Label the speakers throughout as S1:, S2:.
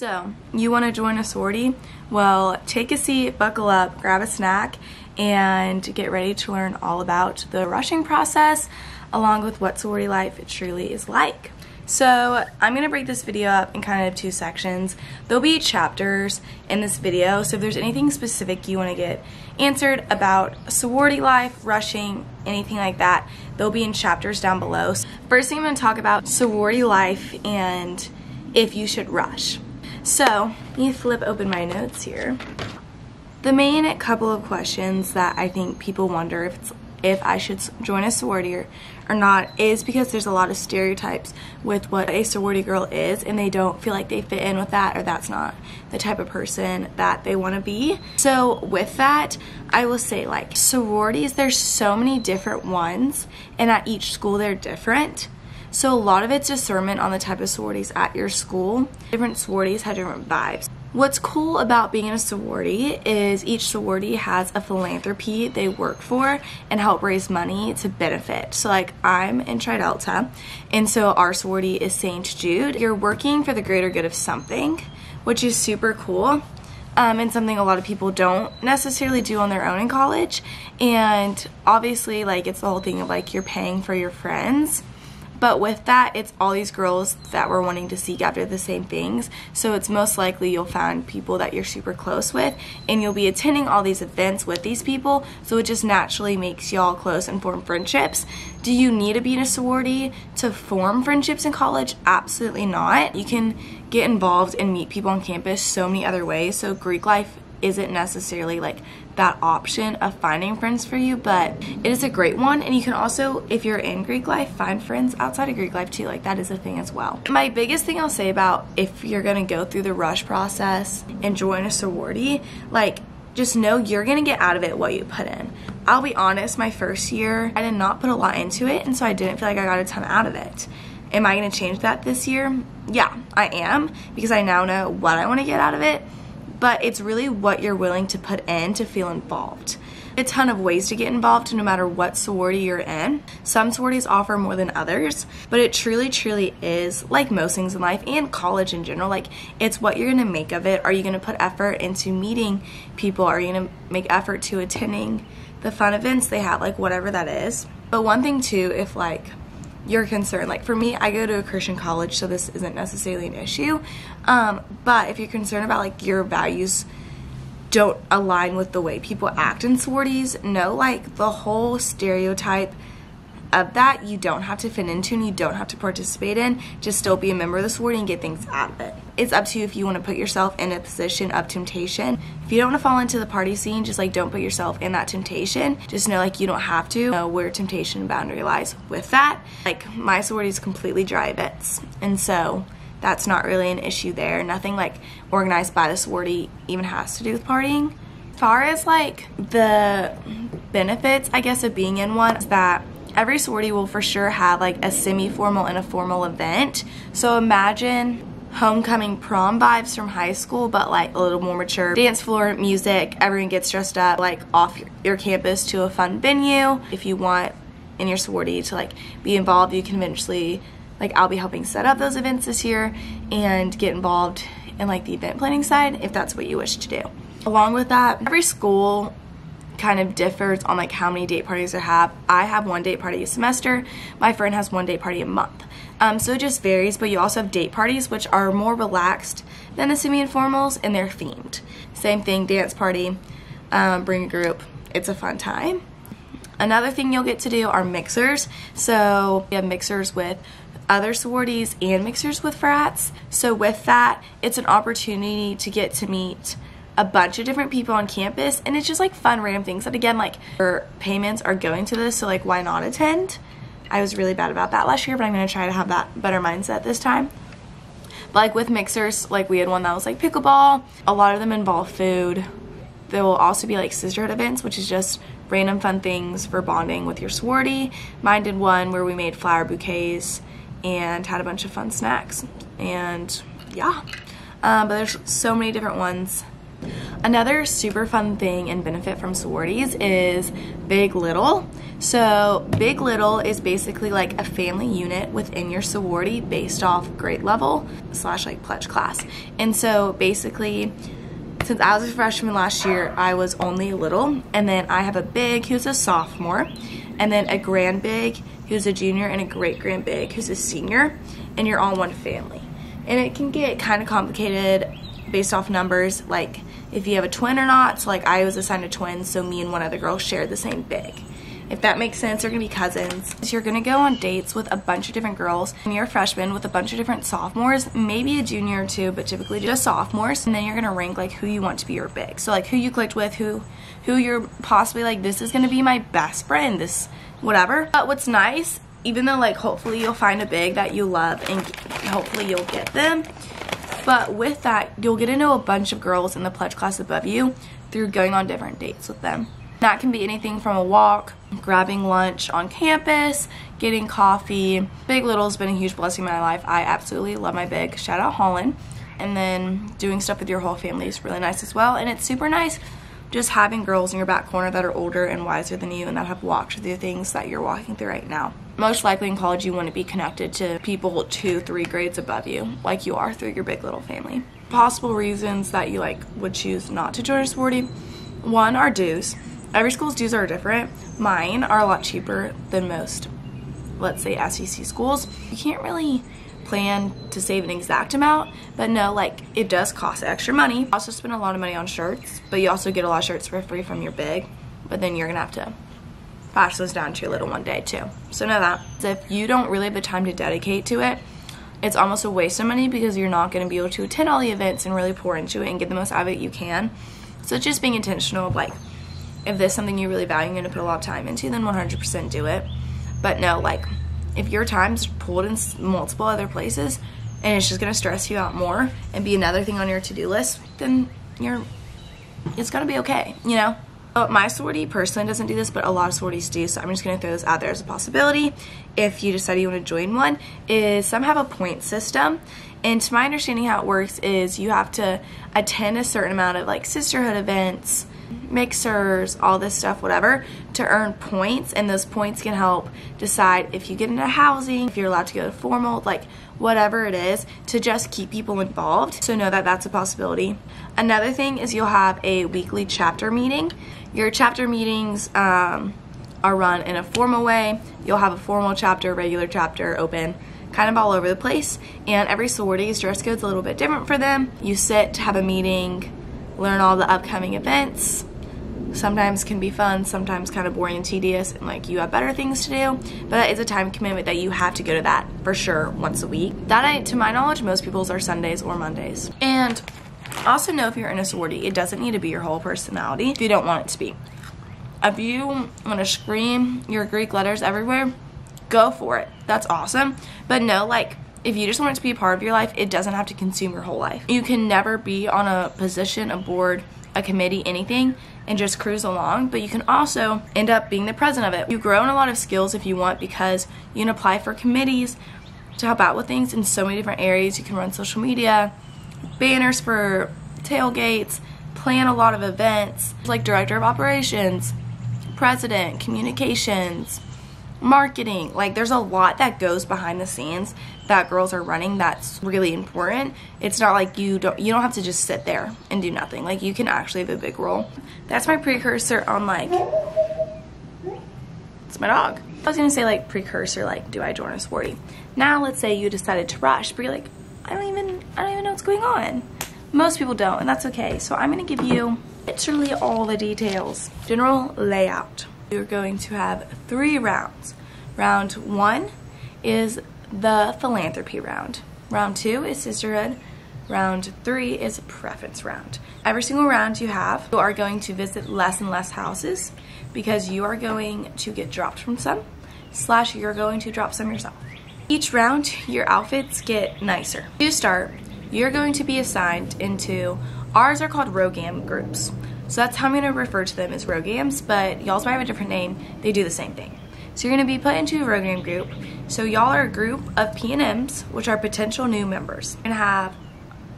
S1: So, you want to join a sorority? Well, take a seat, buckle up, grab a snack, and get ready to learn all about the rushing process along with what sorority life truly is like. So, I'm going to break this video up in kind of two sections. There'll be chapters in this video, so if there's anything specific you want to get answered about sorority life, rushing, anything like that, they'll be in chapters down below. First thing I'm going to talk about sorority life and if you should rush. So, let me flip open my notes here. The main couple of questions that I think people wonder if I should join a sorority or not is because there's a lot of stereotypes with what a sorority girl is, and they don't feel like they fit in with that, or that's not the type of person that they want to be. So with that, I will say, like, sororities, there's so many different ones, and at each school they're different. So a lot of it's discernment on the type of sororities at your school. Different sororities have different vibes. What's cool about being in a sorority is each sorority has a philanthropy they work for and help raise money to benefit. So like, I'm in Tri Delta, and so our sorority is St. Jude. You're working for the greater good of something, which is super cool. And something a lot of people don't necessarily do on their own in college. And obviously, like, it's the whole thing of like you're paying for your friends. But with that, it's all these girls that were wanting to seek after the same things. So it's most likely you'll find people that you're super close with, and you'll be attending all these events with these people. So it just naturally makes y'all close and form friendships. Do you need to be in a sorority to form friendships in college? Absolutely not. You can get involved and meet people on campus so many other ways. So Greek life isn't necessarily like that option of finding friends for you, but it is a great one. And you can also, if you're in Greek life, find friends outside of Greek life too. Like, that is a thing as well. My biggest thing I'll say about if you're gonna go through the rush process and join a sorority, like, just know you're gonna get out of it what you put in. I'll be honest, my first year I did not put a lot into it, and so I didn't feel like I got a ton out of it. Am I gonna change that this year? Yeah, I am, because I now know what I want to get out of it. But it's really what you're willing to put in to feel involved. A ton of ways to get involved no matter what sorority you're in. Some sororities offer more than others, but it truly is, like most things in life and college in general, like, it's what you're gonna make of it. Are you gonna put effort into meeting people? Are you gonna make effort to attending the fun events they have, like whatever that is? But one thing too, if like you're concerned, like for me, I go to a Christian college, so this isn't necessarily an issue, but if you're concerned about like your values don't align with the way people act in sororities, know like the whole stereotype of that you don't have to fit into and you don't have to participate in. Just still be a member of the sorority and get things out of it. It's up to you if you want to put yourself in a position of temptation. If you don't want to fall into the party scene, just like don't put yourself in that temptation. Just know like you don't have to. Know where temptation and boundary lies with that. Like, my sorority is completely dry events, and so that's not really an issue there. Nothing like organized by the sorority even has to do with partying. As far as like the benefits, I guess, of being in one is that every sorority will for sure have like a semi-formal and a formal event. So imagine homecoming prom vibes from high school, but like a little more mature. Dance floor, music, everyone gets dressed up like off your campus to a fun venue. If you want in your sorority to like be involved, you can eventually, like, I'll be helping set up those events this year and get involved in like the event planning side if that's what you wish to do. Along with that, every school kind of differs on like how many date parties they have. I have one date party a semester. My friend has one date party a month. So it just varies, but you also have date parties which are more relaxed than the semi-informals, and they're themed. Same thing, dance party, bring a group. It's a fun time. Another thing you'll get to do are mixers. So we have mixers with other sororities and mixers with frats. So with that, it's an opportunity to get to meet a bunch of different people on campus, and it's just like fun random things that, again, like, your payments are going to this, so like, why not attend? I was really bad about that last year, but I'm gonna try to have that better mindset this time. But like with mixers, like we had one that was like pickleball. A lot of them involve food. There will also be like sisterhood events, which is just random fun things for bonding with your sorority. Mine did one where we made flower bouquets and had a bunch of fun snacks, and yeah. But there's so many different ones Another super fun thing and benefit from sororities is Big Little. So Big Little is basically like a family unit within your sorority based off grade level / like pledge class. And so basically, since I was a freshman last year, I was only little, and then I have a big who's a sophomore, and then a grand big who's a junior, and a great grand big who's a senior, and you're all one family. And it can get kind of complicated based off numbers, like if you have a twin or not. So like I was assigned a twin, so me and one other girl shared the same big. If that makes sense, they're gonna be cousins. So you're gonna go on dates with a bunch of different girls, and you're a freshman with a bunch of different sophomores, maybe a junior or two, but typically just sophomores. And then you're gonna rank like who you want to be your big. So like who you clicked with, who you're possibly like, this is gonna be my best friend, this whatever. But what's nice, even though like hopefully you'll find a big that you love and hopefully you'll get them, but with that, you'll get to know a bunch of girls in the pledge class above you through going on different dates with them. That can be anything from a walk, grabbing lunch on campus, getting coffee. Big Little's been a huge blessing in my life. I absolutely love my big. Shout out Holland. And then doing stuff with your whole family is really nice as well. And it's super nice just having girls in your back corner that are older and wiser than you and that have walked through things that you're walking through right now. Most likely in college you want to be connected to people 2-3 grades above you, like you are through your Big Little family. Possible reasons that you like would choose not to join a sorority. One are dues. Every school's dues are different. Mine are a lot cheaper than most, let's say, SEC schools. You can't really plan to save an exact amount, but no, like it does cost extra money. You also spend a lot of money on shirts, but you also get a lot of shirts for free from your big, but then you're gonna have to pass those down to your little one day too. So know that. So if you don't really have the time to dedicate to it, it's almost a waste of money because you're not gonna be able to attend all the events and really pour into it and get the most out of it you can. So it's just being intentional of like, if this is something you really value and you're gonna put a lot of time into, then 100% do it. But no, like if your time's pulled in multiple other places and it's just gonna stress you out more and be another thing on your to-do list, then it's gonna be okay, you know? My sorority personally doesn't do this, but a lot of sororities do, so I'm just gonna throw this out there as a possibility. If you decide you wanna join one, is some have a point system. And to my understanding how it works is you have to attend a certain amount of like sisterhood events, mixers, all this stuff, whatever, to earn points, and those points can help decide if you get into housing, if you're allowed to go to formal, like whatever it is, to just keep people involved. So know that that's a possibility. Another thing is you'll have a weekly chapter meeting. Your chapter meetings are run in a formal way. You'll have a formal chapter, regular chapter, open, kind of all over the place, and every sorority's dress code's a little bit different for them. You sit, have a meeting, learn all the upcoming events. Sometimes can be fun, sometimes kind of boring and tedious, and like you have better things to do, but that is a time commitment that you have to go to that for sure once a week. That, to my knowledge, most people's are Sundays or Mondays. And also know if you're in a sorority, it doesn't need to be your whole personality if you don't want it to be. If you want to scream your Greek letters everywhere, go for it. That's awesome. But no, like, if you just want it to be a part of your life, it doesn't have to consume your whole life. You can never be on a position, a board, a committee, anything, and just cruise along, but you can also end up being the president of it. You grow in a lot of skills if you want, because you can apply for committees to help out with things in so many different areas. You can run social media, banners for tailgates, plan a lot of events, like director of operations, president, communications, marketing. Like there's a lot that goes behind the scenes that girls are running that's really important. It's not like you don't have to just sit there and do nothing. Like you can actually have a big role. That's my precursor on like, it's my dog. I was gonna say like precursor, like do I join a sorority? Now let's say you decided to rush, but you're like, I don't even know what's going on. Most people don't, and that's okay. So I'm gonna give you literally all the details. General layout. You're going to have 3 rounds. Round 1 is the philanthropy round. Round 2 is sisterhood. Round 3 is preference round. Every single round you are going to visit less and less houses because you are going to get dropped from some, / you're going to drop some yourself. Each round, your outfits get nicer. To start, you're going to be assigned into, ours are called Rogam groups. So that's how I'm going to refer to them as Rogams, but y'all's might have a different name. They do the same thing. So you're going to be put into a Rogam group. So y'all are a group of P&Ms, which are potential new members. You're going to have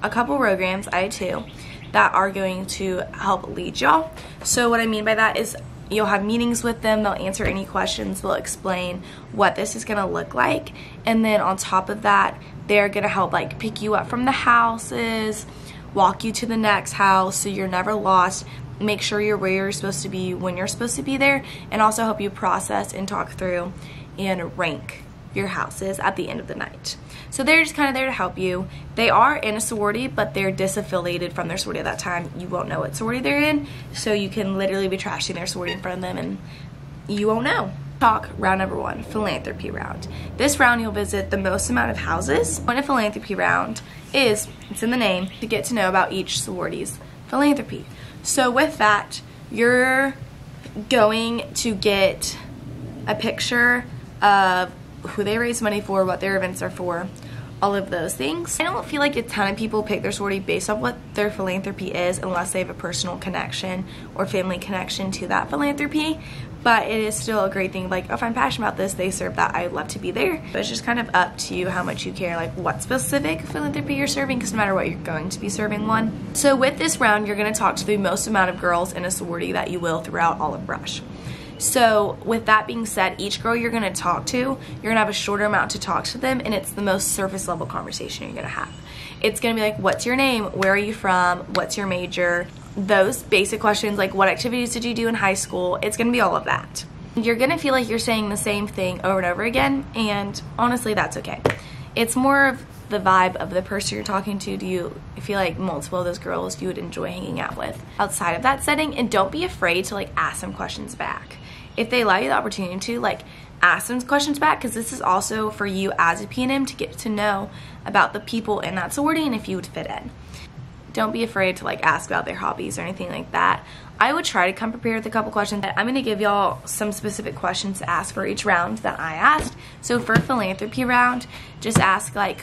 S1: a couple Rogams, I had 2, that are going to help lead y'all. So what I mean by that is you'll have meetings with them, they'll answer any questions, they'll explain what this is gonna look like, and then on top of that, they're gonna help like pick you up from the houses, walk you to the next house so you're never lost, make sure you're where you're supposed to be when you're supposed to be there, and also help you process and talk through and rank your houses at the end of the night. So they're just kind of there to help you. They are in a sorority, but they're disaffiliated from their sorority at that time. You won't know what sorority they're in, so you can literally be trashing their sorority in front of them and you won't know. Talk round number 1, philanthropy round. This round you'll visit the most amount of houses. What a philanthropy round is, it's in the name, to get to know about each sorority's philanthropy. So with that, you're going to get a picture of who they raise money for, what their events are for, all of those things. I don't feel like a ton of people pick their sorority based off what their philanthropy is unless they have a personal connection or family connection to that philanthropy, but it is still a great thing. Like, if I'm passionate about this, they serve that, I would love to be there. But it's just kind of up to you how much you care, like what specific philanthropy you're serving, because no matter what, you're going to be serving one. So with this round, you're going to talk to the most amount of girls in a sorority that you will throughout all of Rush. So with that being said, each girl you're going to talk to, you're going to have a shorter amount to talk to them, and it's the most surface level conversation you're going to have. It's going to be like, what's your name? Where are you from? What's your major? Those basic questions, like what activities did you do in high school? It's going to be all of that. You're going to feel like you're saying the same thing over and over again, and honestly, that's okay. It's more of the vibe of the person you're talking to. Do you feel like multiple of those girls you would enjoy hanging out with outside of that setting? And don't be afraid to like ask them questions back. If they allow you the opportunity to, like, ask them questions back, because this is also for you as a P&M to get to know about the people in that sorority and if you would fit in. Don't be afraid to like ask about their hobbies or anything like that. I would try to come prepared with a couple questions. I'm going to give y'all some specific questions to ask for each round that I asked. So for philanthropy round, just ask like,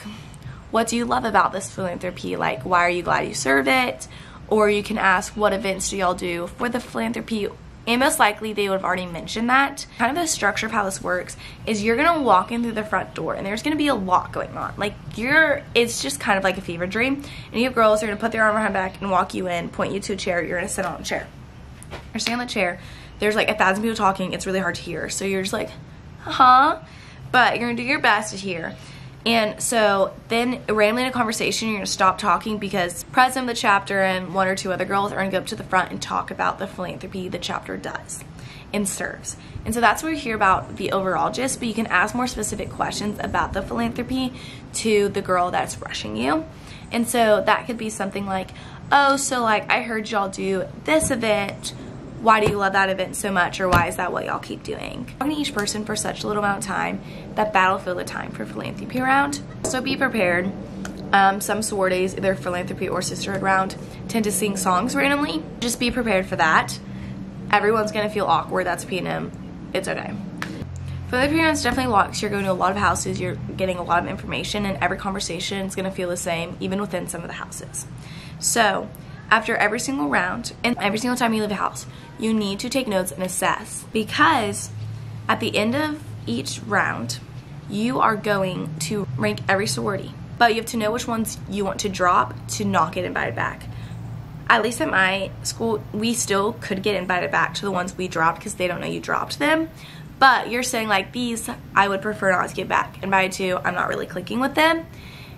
S1: what do you love about this philanthropy? Like, why are you glad you served it? Or you can ask, what events do y'all do for the philanthropy? And most likely they would have already mentioned that. Kind of the structure of how this works is you're gonna walk in through the front door and there's gonna be a lot going on. Like, it's just kind of like a fever dream. And you have girls who are gonna put their arm behind back and walk you in, point you to a chair, you're gonna sit on a chair. You're sitting on the chair, there's like 1,000 people talking, it's really hard to hear. So you're just like, but you're gonna do your best to hear. And so then randomly in a conversation, you're going to stop talking because president of the chapter and 1 or 2 other girls are going to go up to the front and talk about the philanthropy the chapter does and serves. And so that's where you hear about the overall gist, but you can ask more specific questions about the philanthropy to the girl that's rushing you. And so that could be something like, oh, so like I heard y'all do this event. Why do you love that event so much, or why is that what y'all keep doing? Talking to each person for such a little amount of time that that'll fill the time for philanthropy round. So be prepared. Some sororities, either philanthropy or sisterhood round, tend to sing songs randomly. Just be prepared for that. Everyone's gonna feel awkward. That's P&M. It's okay. Philanthropy round is definitely a lot because you're going to a lot of houses. You're getting a lot of information, and every conversation is gonna feel the same, even within some of the houses. So after every single round and every single time you leave a house, you need to take notes and assess, because at the end of each round, you are going to rank every sorority, but you have to know which ones you want to drop to not get invited back. At least at my school, we still could get invited back to the ones we dropped because they don't know you dropped them. But you're saying like, these I would prefer not to get back invited to, I'm not really clicking with them.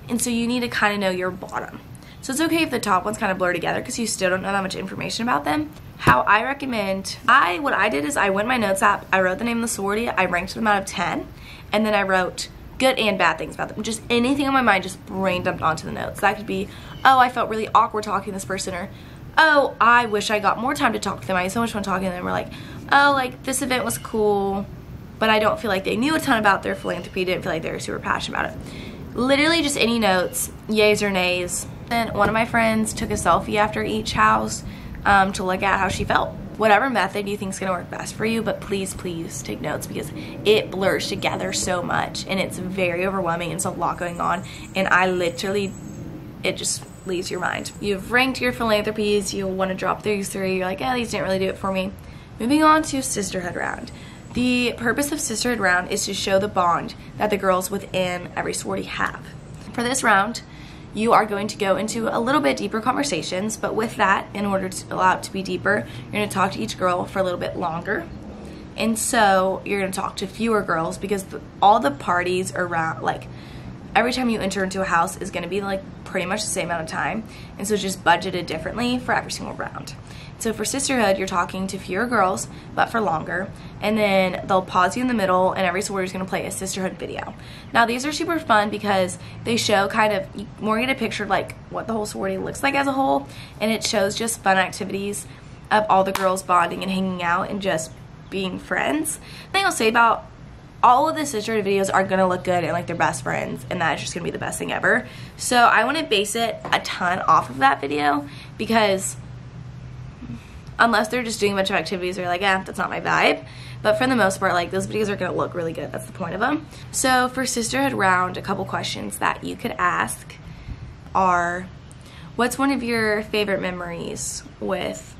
S1: And so you need to kind of know your bottom. So it's okay if the top ones kind of blur together because you still don't know that much information about them. How I recommend, what I did is I went in my notes app, I wrote the name of the sorority, I ranked them out of 10, and then I wrote good and bad things about them. Just anything on my mind, just brain dumped onto the notes. That could be, oh, I felt really awkward talking to this person, or oh, I wish I got more time to talk to them. I had so much fun talking to them. Or like, oh, like this event was cool, but I don't feel like they knew a ton about their philanthropy, didn't feel like they were super passionate about it. Literally just any notes, yays or nays. Then one of my friends took a selfie after each house to look at how she felt. Whatever method you think is going to work best for you, but please, please take notes because it blurs together so much and it's very overwhelming. It's a lot going on, and it just leaves your mind. You've ranked your philanthropies, you want to drop these 3, you're like, yeah, these didn't really do it for me. Moving on to sisterhood round. The purpose of sisterhood round is to show the bond that the girls within every sorority have. For this round, you are going to go into a little bit deeper conversations, but with that, in order to allow it to be deeper, you're going to talk to each girl for a little bit longer. And so you're going to talk to fewer girls because all the parties around, like, every time you enter into a house is going to be like pretty much the same amount of time, and so it's just budgeted differently for every single round. So for sisterhood, you're talking to fewer girls but for longer, and then they'll pause you in the middle, and every sorority is going to play a sisterhood video. Now these are super fun because they show kind of, you more get a picture of like what the whole sorority looks like as a whole, and it shows just fun activities of all the girls bonding and hanging out and just being friends. The thing I'll say about all of the sisterhood videos are gonna look good and like they're best friends, and that's just gonna be the best thing ever. So I want to base it a ton off of that video, because unless they're just doing a bunch of activities or you're like, that's not my vibe, but for the most part, like, those videos are gonna look really good. That's the point of them. So for sisterhood round, a couple questions that you could ask are, what's one of your favorite memories with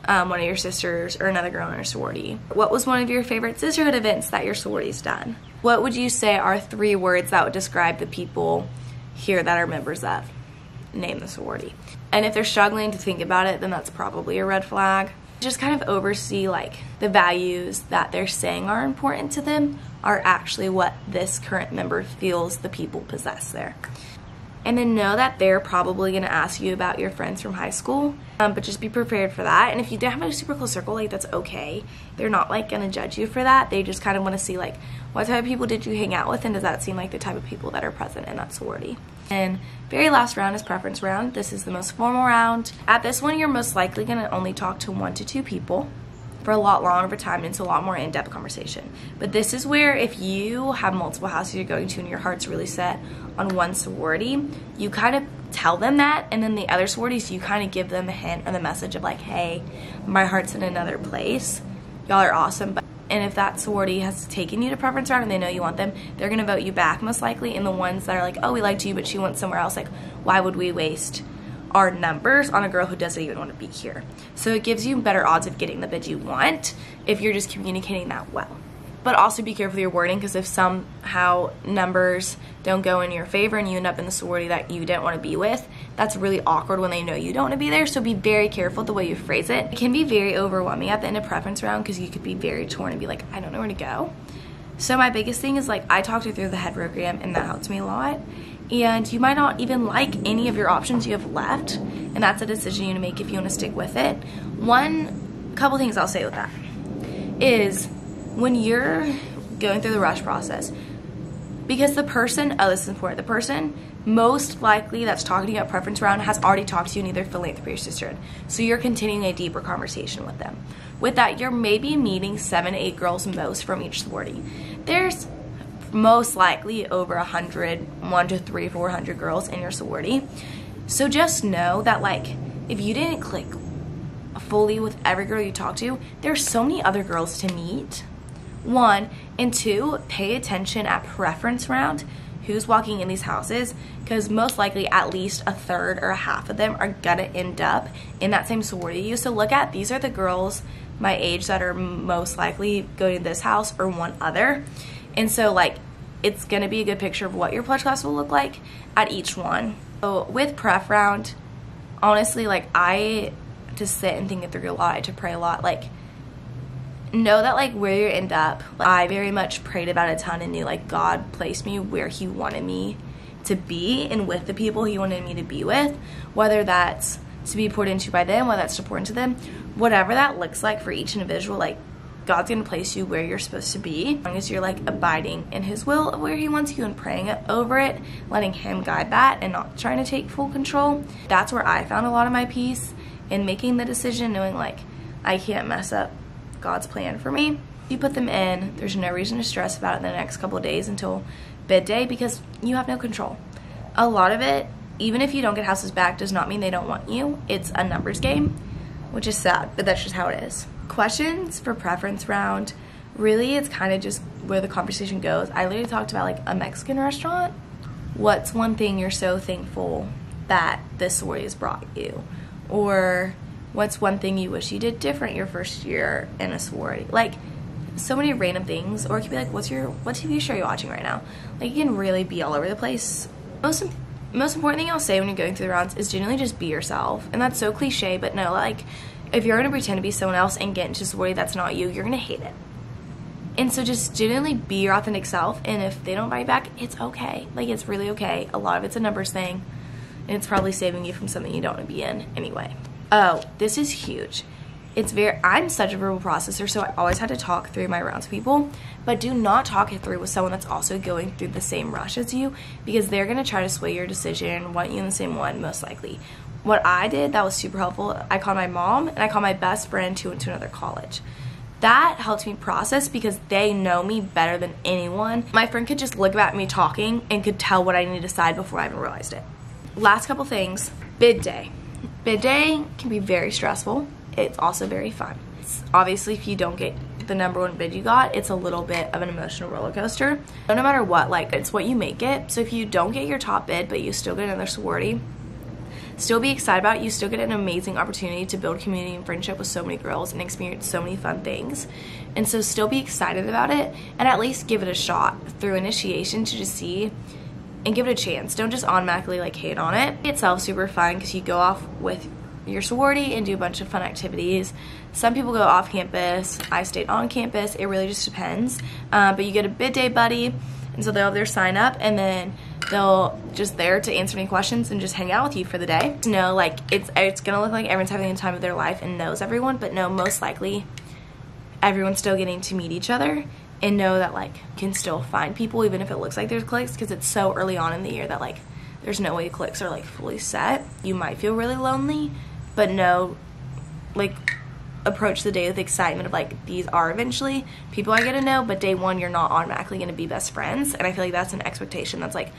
S1: one of your sisters or another girl in your sorority? What was one of your favorite sisterhood events that your sorority's done? What would you say are 3 words that would describe the people here that are members of? Name the sorority. And if they're struggling to think about it, then that's probably a red flag. Just kind of oversee like the values that they're saying are important to them are actually what this current member feels the people possess there. And then know that they're probably going to ask you about your friends from high school, but just be prepared for that. And if you don't have a super close circle, like, that's okay. They're not like going to judge you for that. They just kind of want to see like, what type of people did you hang out with, and does that seem like the type of people that are present in that sorority. And very last round is preference round. This is the most formal round. At this one, you're most likely going to only talk to 1 to 2 people for a lot longer of a time, and it's a lot more in-depth conversation. But this is where, if you have multiple houses you're going to and your heart's really set on one sorority, you kind of tell them that, and then the other sororities, you kind of give them the hint or the message of like, hey, my heart's in another place. Y'all are awesome. And if that sorority has taken you to preference round and they know you want them, they're going to vote you back most likely. And the ones that are like, oh, we liked you, but she went somewhere else, like, why would we waste our numbers on a girl who doesn't even want to be here? So it gives you better odds of getting the bid you want if you're just communicating that well. But also be careful with your wording, because if somehow numbers don't go in your favor and you end up in the sorority that you didn't want to be with, that's really awkward when they know you don't want to be there. So be very careful the way you phrase it. It can be very overwhelming at the end of preference round because you could be very torn and be like, I don't know where to go. So my biggest thing is, like, I talked her through the head program, and that helped me a lot. And you might not even like any of your options you have left, and that's a decision you make if you want to stick with it. Couple things I'll say with that is, when you're going through the rush process, because the person, this is important, the person most likely that's talking to you at preference round has already talked to you in either philanthropy or sisterhood, so you're continuing a deeper conversation with them. With that, you're maybe meeting 7 to 8 girls most from each sorority. There's most likely over 100, 1 to 300, 400 girls in your sorority. So just know that, like, if you didn't click fully with every girl you talk to, there's so many other girls to meet. 1, and 2, pay attention at preference round who's walking in these houses, because most likely at least a third or a half of them are gonna end up in that same sorority you. So look at, these are the girls my age that are most likely going to this house or one other. And so, like, it's gonna be a good picture of what your pledge class will look like at each one. So with pref round, honestly, like, I had to sit and think it through a lot, I had to pray a lot. Like, know that, like, where you end up, like, I very much prayed about it a ton and knew, like, God placed me where he wanted me to be and with the people he wanted me to be with, whether that's to be poured into by them, whether that's to pour into them, whatever that looks like for each individual. Like, God's gonna place you where you're supposed to be, as long as you're, like, abiding in his will of where he wants you and praying over it, letting him guide that and not trying to take full control. That's where I found a lot of my peace in making the decision, knowing, like, I can't mess up God's plan for me. You put them in, there's no reason to stress about it in the next couple of days until bid day, because you have no control. A lot of it, even if you don't get houses back, does not mean they don't want you. It's a numbers game, which is sad, but that's just how it is. Questions for preference round, really it's kind of just where the conversation goes. I literally talked about, like, a Mexican restaurant. What's one thing you're so thankful that this sorority has brought you? Or what's one thing you wish you did different your first year in a sorority? Like, so many random things. Or it could be like, what TV show are you watching right now? Like, you can really be all over the place. Most most important thing I'll say when you're going through the rounds is genuinely just be yourself. And that's so cliche, but no, like, if you're gonna pretend to be someone else and get into a sorority that's not you, you're gonna hate it. And so just genuinely be your authentic self, and if they don't invite you back, it's okay. Like, it's really okay. A lot of it's a numbers thing, and it's probably saving you from something you don't want to be in anyway. Oh, this is huge. I'm such a verbal processor, so I always had to talk through my rounds with people, but do not talk it through with someone that's also going through the same rush as you, because they're going to try to sway your decision, want you in the same one, most likely. What I did that was super helpful, I called my mom, and I called my best friend who went to another college. That helped me process because they know me better than anyone. My friend could just look at me talking and could tell what I needed to decide before I even realized it. Last couple things, bid day. Bid day can be very stressful. It's also very fun. Obviously, if you don't get the #1 bid you got, it's a little bit of an emotional roller coaster. No matter what, like, it's what you make it. So if you don't get your top bid, but you still get another sorority, still be excited about it. You still get an amazing opportunity to build community and friendship with so many girls and experience so many fun things. And so still be excited about it, and at least give it a shot through initiation to just see and give it a chance. Don't just automatically like hate on it. Itself super fun because you go off with your sorority and do a bunch of fun activities. Some people go off campus. I stayed on campus. It really just depends. But you get a bid day buddy, and so they'll have their sign up, and then they'll just there to answer any questions and just hang out with you for the day. No, like, it's gonna look like everyone's having the time of their life and knows everyone, but no, most likely everyone's still getting to meet each other and know that, like, you can still find people even if it looks like there's cliques, because it's so early on in the year that, like, there's no way cliques are like fully set. You might feel really lonely, but no, like, approach the day with excitement of, like, these are eventually people I get to know, but day one you're not automatically going to be best friends. And I feel like that's an expectation that's, like,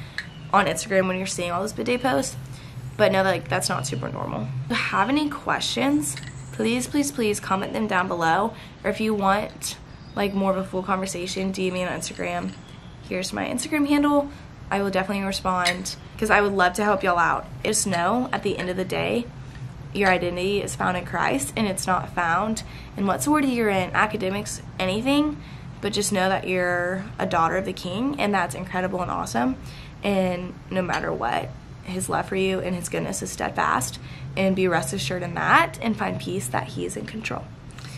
S1: on Instagram when you're seeing all those bid day posts, but no, like, that's not super normal. If you have any questions, please comment them down below, or if you want, like, more of a full conversation, DM me on Instagram. Here's my Instagram handle. I will definitely respond because I would love to help y'all out. Just know at the end of the day, your identity is found in Christ, and it's not found in what sorority you're in, academics, anything, but just know that you're a daughter of the King, and that's incredible and awesome. And no matter what, his love for you and his goodness is steadfast, and be rest assured in that, and find peace that he is in control.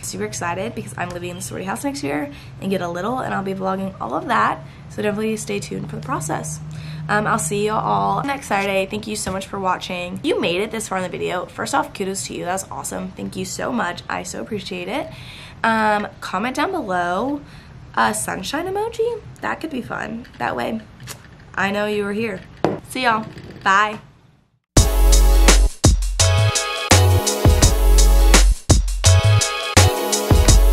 S1: Super excited because I'm living in the sorority house next year and get a little, and I'll be vlogging all of that, so definitely stay tuned for the process. I'll see you all next Saturday. Thank you so much for watching. If you made it this far in the video, first off, kudos to you. That's awesome. Thank you so much. I so appreciate it. Comment down below a sunshine emoji. That could be fun. That way I know you were here. See y'all. Bye.